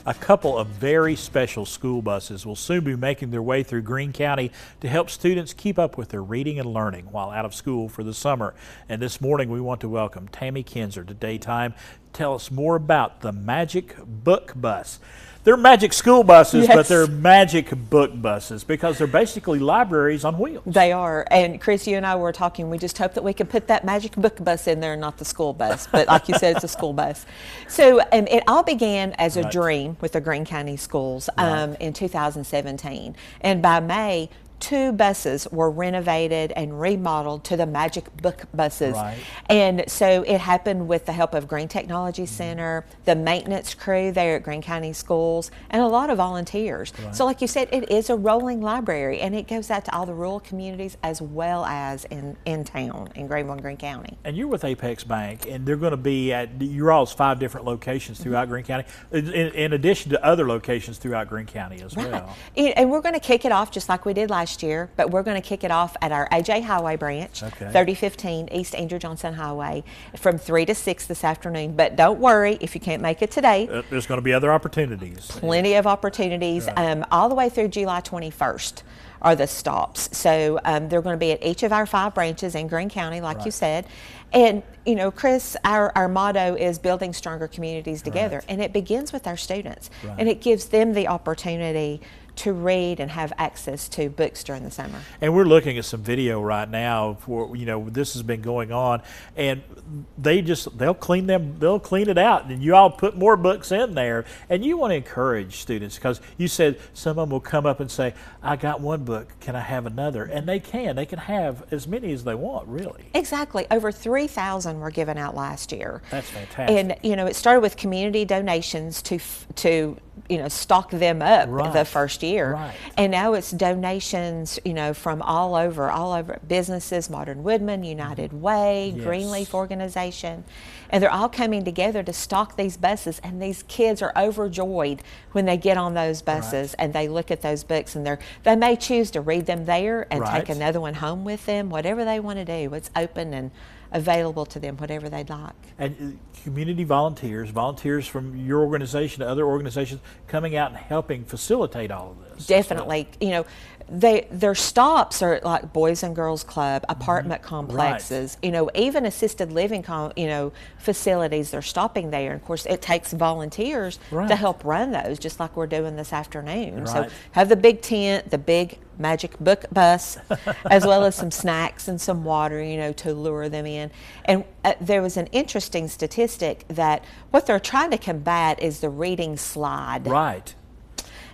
A couple of very special school buses will soon be making their way through Greene County to help students keep up with their reading and learning while out of school for the summer. And this morning we want to welcome Tammy Kinser to Daytime. Tell us more about the Magic Book Bus. They're magic school buses, Yes. but they're magic book buses because they're basically libraries on wheels. They are. And Chris, you and I were talking, we just hope that we can put that magic book bus in there, not the school bus. But like you said, it's a school bus. So it all began as a dream with the Greene County schools in 2017. And by May, 2 buses were renovated and remodeled to the magic book buses. Right. And so it happened with the help of Greene Technology Center, the maintenance crew there at Greene County Schools, and a lot of volunteers. Right. So like you said, it is a rolling library, and it goes out to all the rural communities as well as in town, in Greenville and Greene County. And you're with Apex Bank, and they're going to be at your all's 5 different locations throughout Greene County, in addition to other locations throughout Greene County as well. And we're going to kick it off just like we did last year, but we're going to kick it off at our AJ Highway branch, 3015 East Andrew Johnson Highway, from 3 to 6 this afternoon. But don't worry if you can't make it today. There's going to be other opportunities. Plenty of opportunities, all the way through July 21st are the stops. So they're going to be at each of our 5 branches in Greene County, like you said. And, you know, Chris, our motto is building stronger communities together. And it begins with our students. And it gives them the opportunity to read and have access to books during the summer. And we're looking at some video right now for, you know, this has been going on, and they'll clean it out, and you all put more books in there. And you want to encourage students, because you said some of them will come up and say, I got one book, can I have another? And they can have as many as they want, really. Exactly. Over 3,000 were given out last year. That's fantastic. And you know, it started with community donations to you know, stock them up the first year. And now it's donations, you know, from all over businesses, Modern Woodman, United Way, Greenleaf Organization, and they're all coming together to stock these buses. And these kids are overjoyed when they get on those buses and they look at those books, and they may choose to read them there and take another one home with them, whatever they want to do. It's open and available to them, whatever they'd like. And community volunteers from your organization to other organizations coming out and helping facilitate all of this. Definitely. You know, their stops are like Boys and Girls Club, apartment complexes, you know, even assisted living facilities. They're stopping there. And of course, it takes volunteers to help run those, just like we're doing this afternoon. So have the big tent, the big magic book bus, as well as some snacks and some water, you know, to lure them in. And there was an interesting statistic that what they're trying to combat is the reading slide.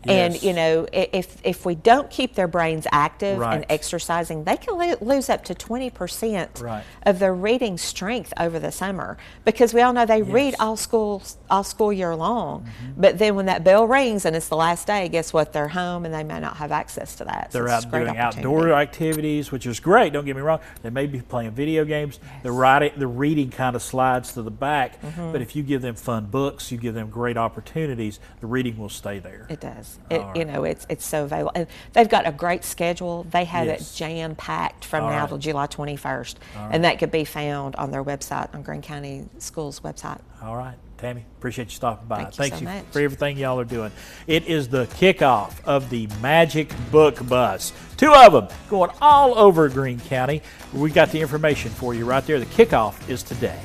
And you know, if we don't keep their brains active and exercising, they can lose up to 20% of their reading strength over the summer, because we all know they read all school year long. But then when that bell rings and it's the last day, guess what? They're home and they may not have access to that. They're out doing outdoor activities, which is great. Don't get me wrong. They may be playing video games. The reading kind of slides to the back. But if you give them fun books, you give them great opportunities, the reading will stay there. It does. You know, it's so available. And they've got a great schedule. They have it jam-packed from now till July 21st. And that could be found on their website, on Greene County Schools website. All right. Tammy, appreciate you stopping by. Thank you so much for everything y'all are doing. It is the kickoff of the Magic Book Bus. 2 of them going all over Greene County. We got the information for you right there. The kickoff is today.